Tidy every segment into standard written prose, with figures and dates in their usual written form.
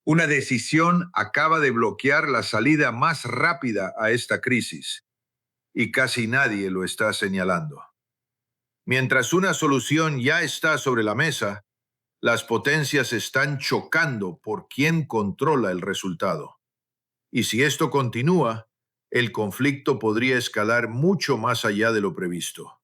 Una decisión acaba de bloquear la salida más rápida a esta crisis y casi nadie lo está señalando. Mientras una solución ya está sobre la mesa, las potencias están chocando por quién controla el resultado. Y si esto continúa, el conflicto podría escalar mucho más allá de lo previsto.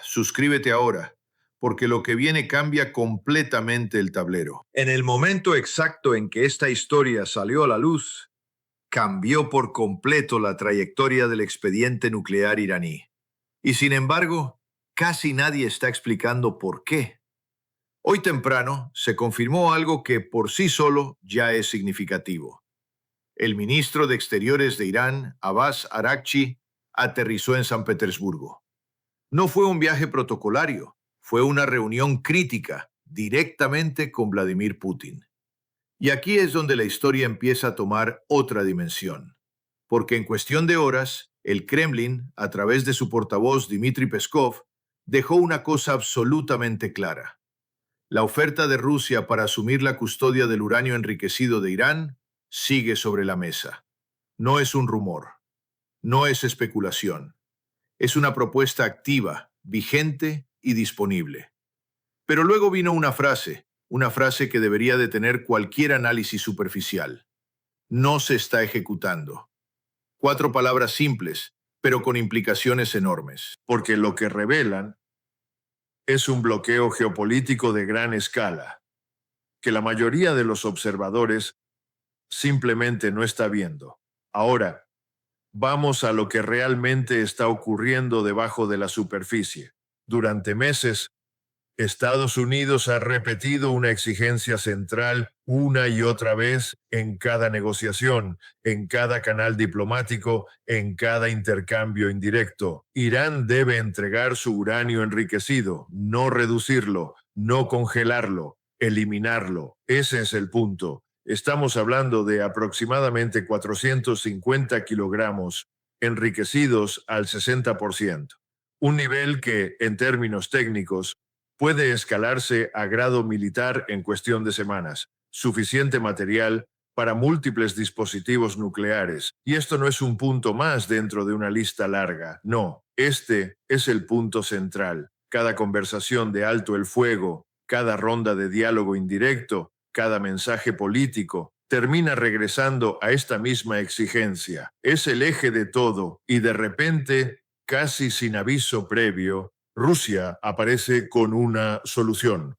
Suscríbete ahora, porque lo que viene cambia completamente el tablero. En el momento exacto en que esta historia salió a la luz, cambió por completo la trayectoria del expediente nuclear iraní. Y sin embargo, casi nadie está explicando por qué. Hoy temprano se confirmó algo que por sí solo ya es significativo. El ministro de Exteriores de Irán, Abbas Araghchi, aterrizó en San Petersburgo. No fue un viaje protocolario, fue una reunión crítica directamente con Vladimir Putin. Y aquí es donde la historia empieza a tomar otra dimensión, porque en cuestión de horas, el Kremlin, a través de su portavoz Dmitry Peskov, dejó una cosa absolutamente clara. La oferta de Rusia para asumir la custodia del uranio enriquecido de Irán sigue sobre la mesa. No es un rumor, no es especulación. Es una propuesta activa, vigente y disponible. Pero luego vino una frase que debería detener cualquier análisis superficial. No se está ejecutando. 4 palabras simples, pero con implicaciones enormes. Porque lo que revelan es un bloqueo geopolítico de gran escala, que la mayoría de los observadores simplemente no está viendo. Ahora, vamos a lo que realmente está ocurriendo debajo de la superficie. Durante meses, Estados Unidos ha repetido una exigencia central una y otra vez en cada negociación, en cada canal diplomático, en cada intercambio indirecto. Irán debe entregar su uranio enriquecido, no reducirlo, no congelarlo, eliminarlo. Ese es el punto. Estamos hablando de aproximadamente 450 kilogramos enriquecidos al 60%. Un nivel que, en términos técnicos, puede escalarse a grado militar en cuestión de semanas, suficiente material para múltiples dispositivos nucleares. Y esto no es un punto más dentro de una lista larga, no, este es el punto central. Cada conversación de alto el fuego, cada ronda de diálogo indirecto, cada mensaje político, termina regresando a esta misma exigencia. Es el eje de todo y de repente, casi sin aviso previo, Rusia aparece con una solución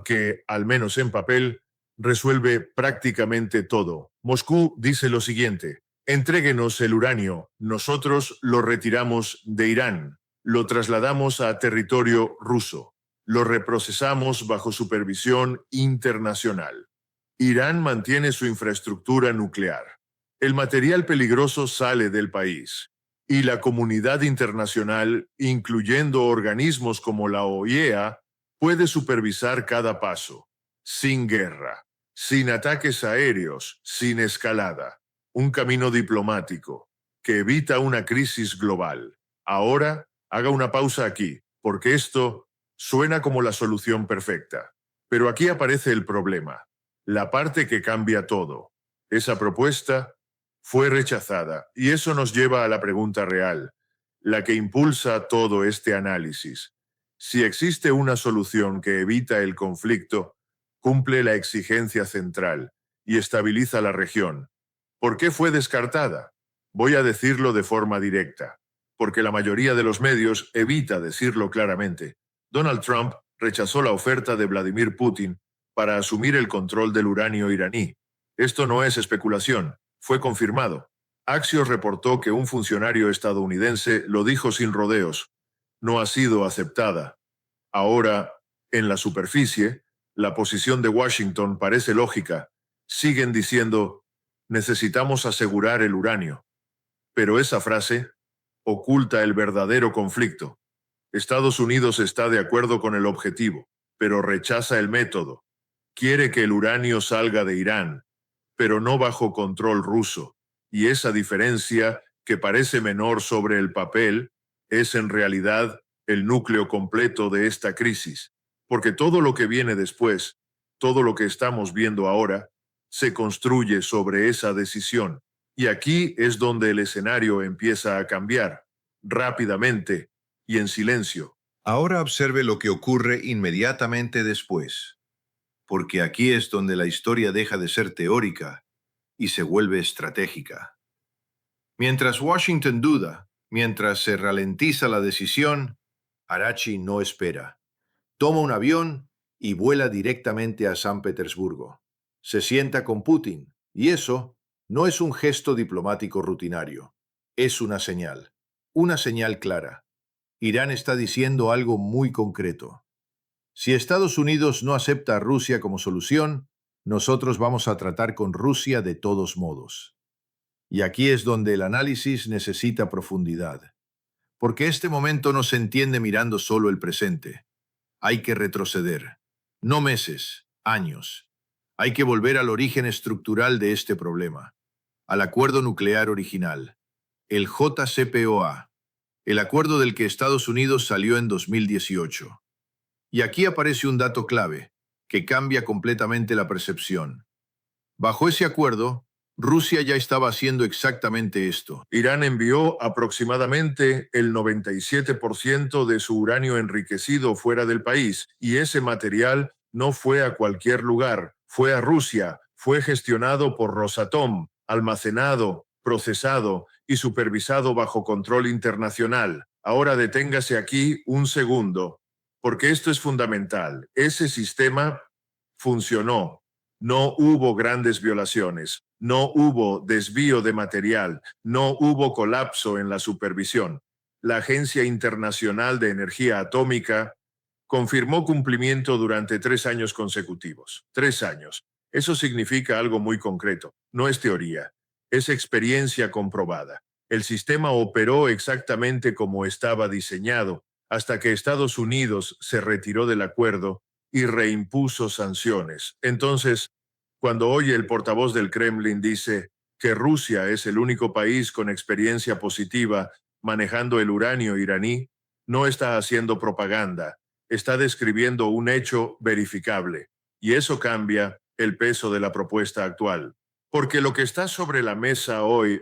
que, al menos en papel, resuelve prácticamente todo. Moscú dice lo siguiente: entréguenos el uranio, nosotros lo retiramos de Irán, lo trasladamos a territorio ruso, lo reprocesamos bajo supervisión internacional. Irán mantiene su infraestructura nuclear. El material peligroso sale del país. Y la comunidad internacional, incluyendo organismos como la OIEA, puede supervisar cada paso, sin guerra, sin ataques aéreos, sin escalada. Un camino diplomático que evita una crisis global. Ahora, haga una pausa aquí, porque esto suena como la solución perfecta. Pero aquí aparece el problema, la parte que cambia todo. Esa propuesta fue rechazada, y eso nos lleva a la pregunta real, la que impulsa todo este análisis. Si existe una solución que evita el conflicto, cumple la exigencia central y estabiliza la región, ¿por qué fue descartada? Voy a decirlo de forma directa, porque la mayoría de los medios evita decirlo claramente. Donald Trump rechazó la oferta de Vladimir Putin para asumir el control del uranio iraní. Esto no es especulación. Fue confirmado. Axios reportó que un funcionario estadounidense lo dijo sin rodeos. No ha sido aceptada. Ahora, en la superficie, la posición de Washington parece lógica. Siguen diciendo, necesitamos asegurar el uranio. Pero esa frase oculta el verdadero conflicto. Estados Unidos está de acuerdo con el objetivo, pero rechaza el método. Quiere que el uranio salga de Irán, pero no bajo control ruso. Y esa diferencia, que parece menor sobre el papel, es en realidad el núcleo completo de esta crisis. Porque todo lo que viene después Todo lo que estamos viendo ahora se construye sobre esa decisión. Y aquí es donde el escenario empieza a cambiar, rápidamente y en silencio. Ahora observe lo que ocurre inmediatamente después, porque aquí es donde la historia deja de ser teórica y se vuelve estratégica. Mientras Washington duda, mientras se ralentiza la decisión, Arachi no espera. Toma un avión y vuela directamente a San Petersburgo. Se sienta con Putin, y eso no es un gesto diplomático rutinario. Es una señal clara. Irán está diciendo algo muy concreto. Si Estados Unidos no acepta a Rusia como solución, nosotros vamos a tratar con Rusia de todos modos. Y aquí es donde el análisis necesita profundidad, porque este momento no se entiende mirando solo el presente. Hay que retroceder, no meses, años. Hay que volver al origen estructural de este problema, al acuerdo nuclear original, el JCPOA, el acuerdo del que Estados Unidos salió en 2018. Y aquí aparece un dato clave, que cambia completamente la percepción. Bajo ese acuerdo, Rusia ya estaba haciendo exactamente esto. Irán envió aproximadamente el 97% de su uranio enriquecido fuera del país y ese material no fue a cualquier lugar, fue a Rusia, fue gestionado por Rosatom, almacenado, procesado y supervisado bajo control internacional. Ahora deténgase aquí un segundo, porque esto es fundamental. Ese sistema funcionó. No hubo grandes violaciones, no hubo desvío de material, no hubo colapso en la supervisión. La Agencia Internacional de Energía Atómica confirmó cumplimiento durante 3 años consecutivos. 3 años. Eso significa algo muy concreto. No es teoría, es experiencia comprobada. El sistema operó exactamente como estaba diseñado hasta que Estados Unidos se retiró del acuerdo y reimpuso sanciones. Entonces, cuando oye el portavoz del Kremlin dice que Rusia es el único país con experiencia positiva manejando el uranio iraní, no está haciendo propaganda, está describiendo un hecho verificable. Y eso cambia el peso de la propuesta actual. Porque lo que está sobre la mesa hoy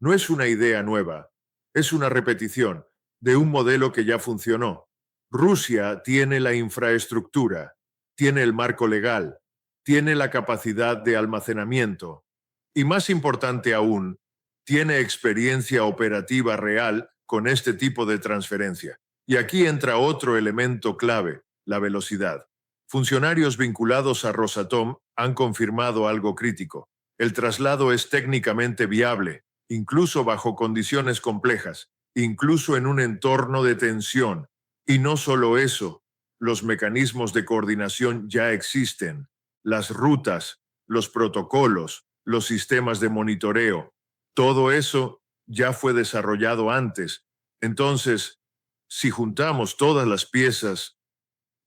no es una idea nueva, es una repetición de un modelo que ya funcionó. Rusia tiene la infraestructura, tiene el marco legal, tiene la capacidad de almacenamiento y, más importante aún, tiene experiencia operativa real con este tipo de transferencia. Y aquí entra otro elemento clave, la velocidad. Funcionarios vinculados a Rosatom han confirmado algo crítico. El traslado es técnicamente viable, incluso bajo condiciones complejas, incluso en un entorno de tensión. Y no solo eso, los mecanismos de coordinación ya existen, las rutas, los protocolos, los sistemas de monitoreo, todo eso ya fue desarrollado antes. Entonces, si juntamos todas las piezas,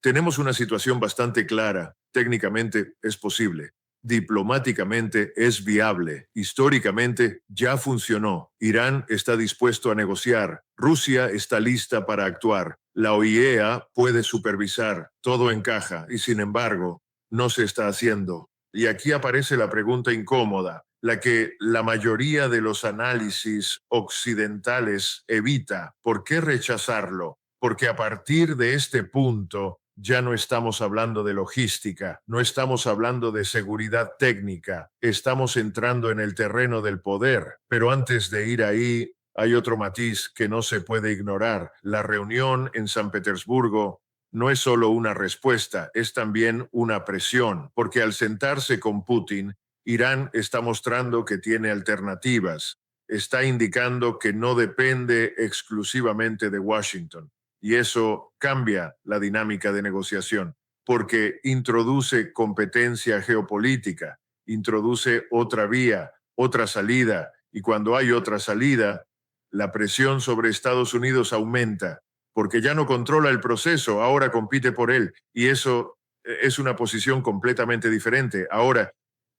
tenemos una situación bastante clara. Técnicamente es posible. Diplomáticamente es viable. Históricamente ya funcionó. Irán está dispuesto a negociar. Rusia está lista para actuar. La OIEA puede supervisar. Todo encaja y, sin embargo, no se está haciendo. Y aquí aparece la pregunta incómoda, la que la mayoría de los análisis occidentales evita. ¿Por qué rechazarlo? Porque a partir de este punto ya no estamos hablando de logística, no estamos hablando de seguridad técnica, estamos entrando en el terreno del poder. Pero antes de ir ahí, hay otro matiz que no se puede ignorar. La reunión en San Petersburgo no es solo una respuesta, es también una presión, porque al sentarse con Putin, Irán está mostrando que tiene alternativas, está indicando que no depende exclusivamente de Washington. Y eso cambia la dinámica de negociación, porque introduce competencia geopolítica, introduce otra vía, otra salida, y cuando hay otra salida, la presión sobre Estados Unidos aumenta, porque ya no controla el proceso, ahora compite por él, y eso es una posición completamente diferente. Ahora,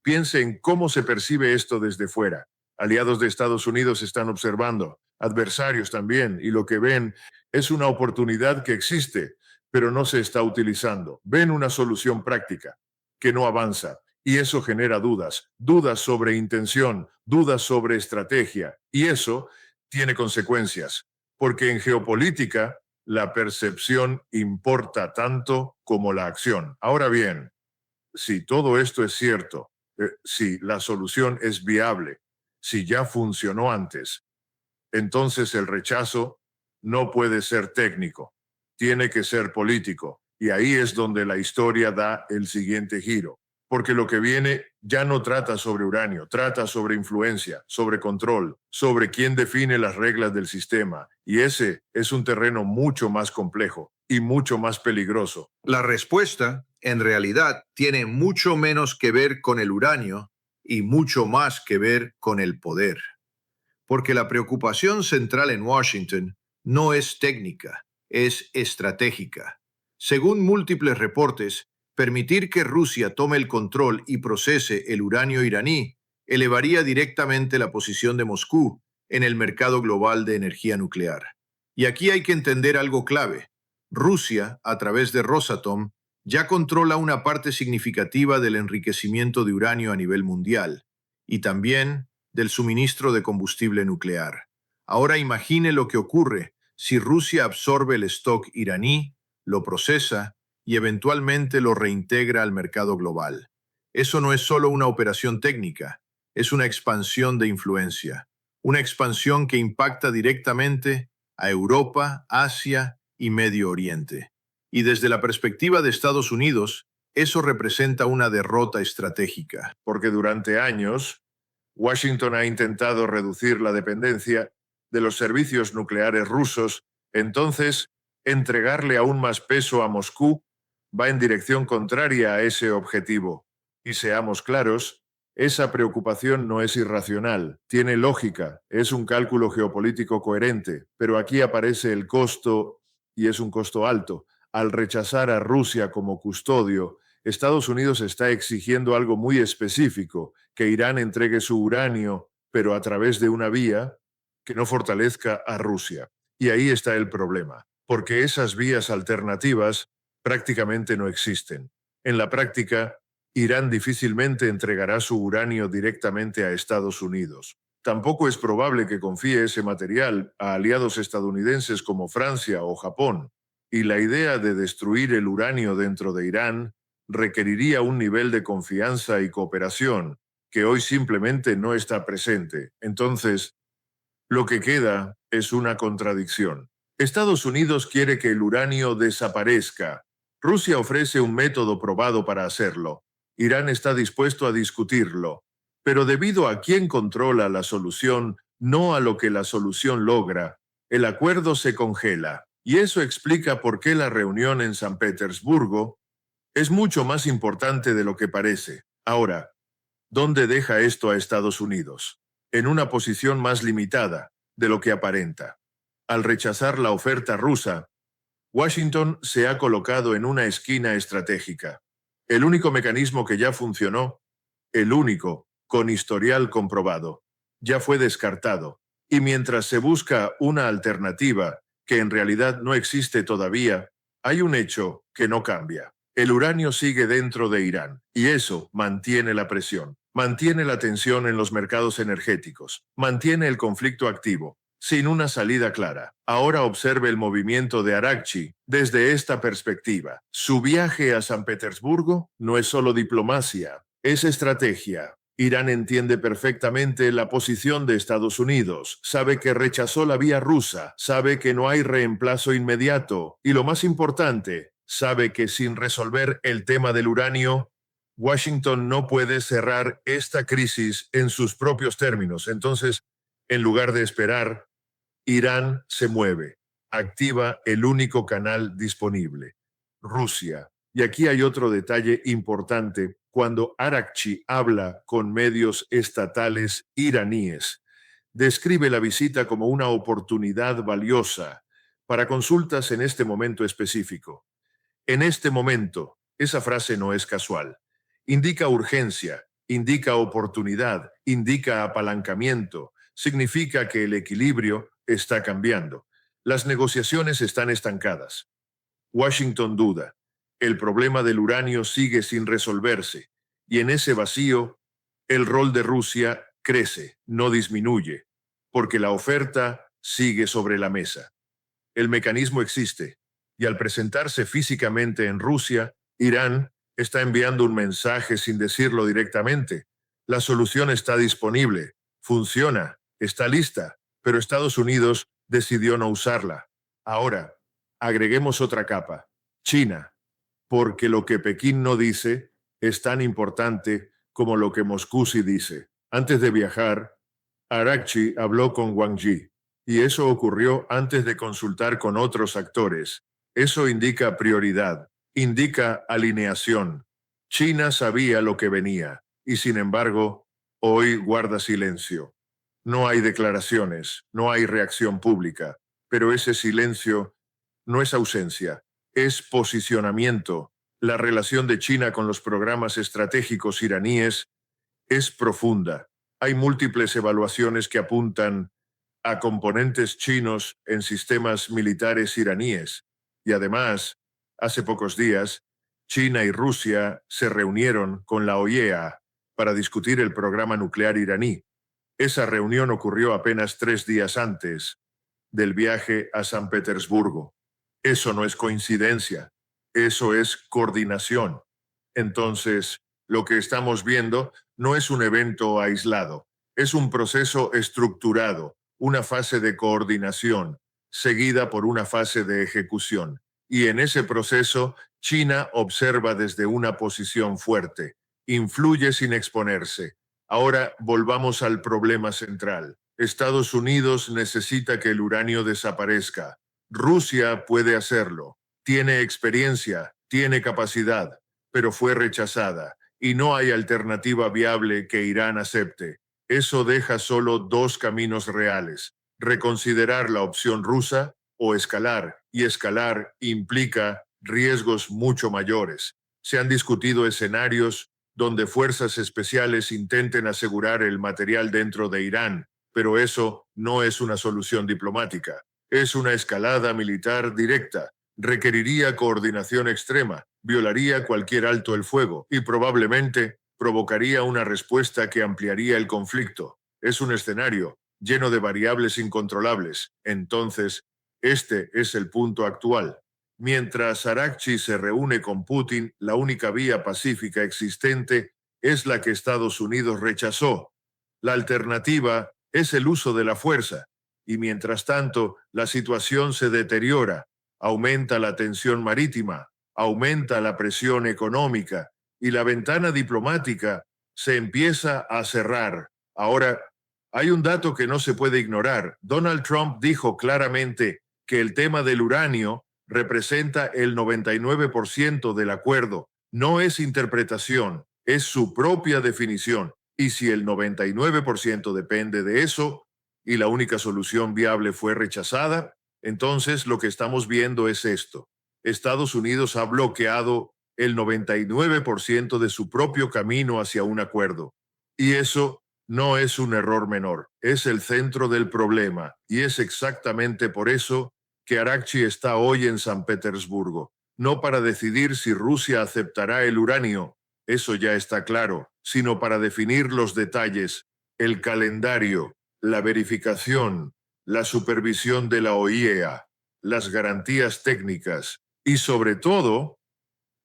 piense en cómo se percibe esto desde fuera. Aliados de Estados Unidos están observando, adversarios también, y lo que ven es una oportunidad que existe, pero no se está utilizando. Ven una solución práctica. que no avanza. Y eso genera dudas, dudas sobre intención, dudas sobre estrategia. Y eso tiene consecuencias, porque en geopolítica la percepción importa tanto como la acción. Ahora bien, si todo esto es cierto, si la solución es viable, si ya funcionó antes, entonces el rechazo no puede ser técnico, tiene que ser político. Y ahí es donde la historia da el siguiente giro. Porque lo que viene ya no trata sobre uranio, trata sobre influencia, sobre control, sobre quién define las reglas del sistema. Y ese es un terreno mucho más complejo y mucho más peligroso. La respuesta, en realidad, tiene mucho menos que ver con el uranio y mucho más que ver con el poder. Porque la preocupación central en Washington no es técnica, es estratégica. Según múltiples reportes, permitir que Rusia tome el control y procese el uranio iraní elevaría directamente la posición de Moscú en el mercado global de energía nuclear. Y aquí hay que entender algo clave. Rusia, a través de Rosatom, ya controla una parte significativa del enriquecimiento de uranio a nivel mundial y también del suministro de combustible nuclear. Ahora imagine lo que ocurre si Rusia absorbe el stock iraní, lo procesa y eventualmente lo reintegra al mercado global. Eso no es solo una operación técnica, es una expansión de influencia, una expansión que impacta directamente a Europa, Asia y Medio Oriente. Y desde la perspectiva de Estados Unidos, eso representa una derrota estratégica. Porque durante años, Washington ha intentado reducir la dependencia de los servicios nucleares rusos, entonces entregarle aún más peso a Moscú va en dirección contraria a ese objetivo. Y seamos claros, esa preocupación no es irracional, tiene lógica, es un cálculo geopolítico coherente, pero aquí aparece el costo, y es un costo alto. Al rechazar a Rusia como custodio, Estados Unidos está exigiendo algo muy específico, que Irán entregue su uranio, pero a través de una vía que no fortalezca a Rusia. Y ahí está el problema, porque esas vías alternativas prácticamente no existen. En la práctica, Irán difícilmente entregará su uranio directamente a Estados Unidos. Tampoco es probable que confíe ese material a aliados estadounidenses como Francia o Japón. Y la idea de destruir el uranio dentro de Irán requeriría un nivel de confianza y cooperación que hoy simplemente no está presente. Entonces, lo que queda es una contradicción. Estados Unidos quiere que el uranio desaparezca. Rusia ofrece un método probado para hacerlo. Irán está dispuesto a discutirlo. Pero debido a quién controla la solución, no a lo que la solución logra, el acuerdo se congela. Y eso explica por qué la reunión en San Petersburgo es mucho más importante de lo que parece. Ahora, ¿dónde deja esto a Estados Unidos? En una posición más limitada de lo que aparenta. Al rechazar la oferta rusa, Washington se ha colocado en una esquina estratégica. El único mecanismo que ya funcionó, el único con historial comprobado, ya fue descartado. Y mientras se busca una alternativa que en realidad no existe todavía, hay un hecho que no cambia. El uranio sigue dentro de Irán y eso mantiene la presión, mantiene la tensión en los mercados energéticos, mantiene el conflicto activo, sin una salida clara. Ahora observe el movimiento de Arakchi desde esta perspectiva. Su viaje a San Petersburgo no es solo diplomacia, es estrategia. Irán entiende perfectamente la posición de Estados Unidos, sabe que rechazó la vía rusa, sabe que no hay reemplazo inmediato y lo más importante, sabe que sin resolver el tema del uranio, Washington no puede cerrar esta crisis en sus propios términos. Entonces, en lugar de esperar, Irán se mueve, activa el único canal disponible, Rusia. Y aquí hay otro detalle importante. Cuando Arakchi habla con medios estatales iraníes, describe la visita como una oportunidad valiosa para consultas en este momento específico. En este momento, esa frase no es casual. Indica urgencia, indica oportunidad, indica apalancamiento, significa que el equilibrio está cambiando. Las negociaciones están estancadas. Washington duda. El problema del uranio sigue sin resolverse, y en ese vacío, el rol de Rusia crece, no disminuye, porque la oferta sigue sobre la mesa. El mecanismo existe, y al presentarse físicamente en Rusia, Irán está enviando un mensaje sin decirlo directamente. La solución está disponible, funciona, está lista, pero Estados Unidos decidió no usarla. Ahora, agreguemos otra capa: China, porque lo que Pekín no dice es tan importante como lo que Moscú sí dice. Antes de viajar, Araghchi habló con Wang Yi, y eso ocurrió antes de consultar con otros actores. Eso indica prioridad, indica alineación. China sabía lo que venía, y sin embargo, hoy guarda silencio. No hay declaraciones, no hay reacción pública, pero ese silencio no es ausencia, es posicionamiento. La relación de China con los programas estratégicos iraníes es profunda. Hay múltiples evaluaciones que apuntan a componentes chinos en sistemas militares iraníes. Y además, hace pocos días, China y Rusia se reunieron con la OIEA para discutir el programa nuclear iraní. Esa reunión ocurrió apenas 3 días antes del viaje a San Petersburgo. Eso no es coincidencia, eso es coordinación. Entonces, lo que estamos viendo no es un evento aislado, es un proceso estructurado, una fase de coordinación, seguida por una fase de ejecución. Y en ese proceso, China observa desde una posición fuerte, influye sin exponerse. Ahora volvamos al problema central. Estados Unidos necesita que el uranio desaparezca. Rusia puede hacerlo. Tiene experiencia, tiene capacidad, pero fue rechazada, y no hay alternativa viable que Irán acepte. Eso deja solo dos caminos reales: reconsiderar la opción rusa o escalar, y escalar implica riesgos mucho mayores. Se han discutido escenarios donde fuerzas especiales intenten asegurar el material dentro de Irán, pero eso no es una solución diplomática. Es una escalada militar directa. Requeriría coordinación extrema, violaría cualquier alto el fuego y probablemente provocaría una respuesta que ampliaría el conflicto. Es un escenario lleno de variables incontrolables. Entonces, este es el punto actual. Mientras Araghchi se reúne con Putin, la única vía pacífica existente es la que Estados Unidos rechazó. La alternativa es el uso de la fuerza, y mientras tanto, la situación se deteriora, aumenta la tensión marítima, aumenta la presión económica, y la ventana diplomática se empieza a cerrar. Ahora, hay un dato que no se puede ignorar. Donald Trump dijo claramente que el tema del uranio representa el 99% del acuerdo. No es interpretación, es su propia definición. Y si el 99% depende de eso y la única solución viable fue rechazada, entonces lo que estamos viendo es esto: Estados Unidos ha bloqueado el 99% de su propio camino hacia un acuerdo. Y eso no es un error menor, es el centro del problema, y es exactamente por eso que Araghchi está hoy en San Petersburgo, no para decidir si Rusia aceptará el uranio, eso ya está claro, sino para definir los detalles, el calendario, la verificación, la supervisión de la OIEA, las garantías técnicas y, sobre todo,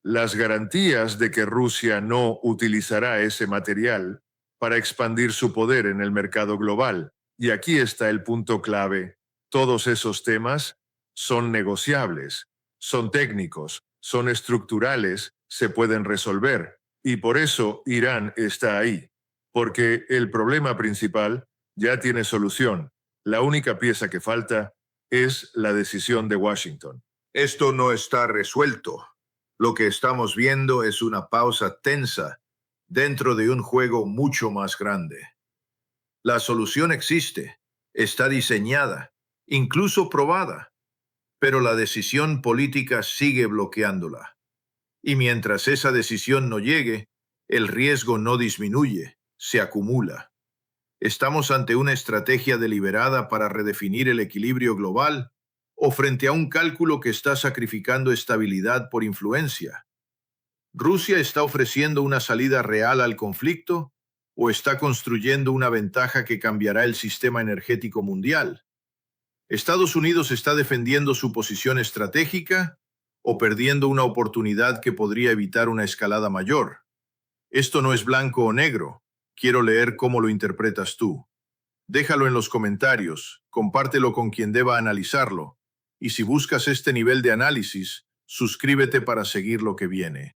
las garantías de que Rusia no utilizará ese material para expandir su poder en el mercado global. Y aquí está el punto clave. Todos esos temas son negociables, son técnicos, son estructurales, se pueden resolver. Y por eso Irán está ahí, porque el problema principal ya tiene solución. La única pieza que falta es la decisión de Washington. Esto no está resuelto. Lo que estamos viendo es una pausa tensa dentro de un juego mucho más grande. La solución existe, está diseñada, incluso probada, pero la decisión política sigue bloqueándola. Y mientras esa decisión no llegue, el riesgo no disminuye, se acumula. ¿Estamos ante una estrategia deliberada para redefinir el equilibrio global o frente a un cálculo que está sacrificando estabilidad por influencia? ¿Rusia está ofreciendo una salida real al conflicto o está construyendo una ventaja que cambiará el sistema energético mundial? ¿Estados Unidos está defendiendo su posición estratégica o perdiendo una oportunidad que podría evitar una escalada mayor? Esto no es blanco o negro. Quiero leer cómo lo interpretas tú. Déjalo en los comentarios, compártelo con quien deba analizarlo. Y si buscas este nivel de análisis, suscríbete para seguir lo que viene.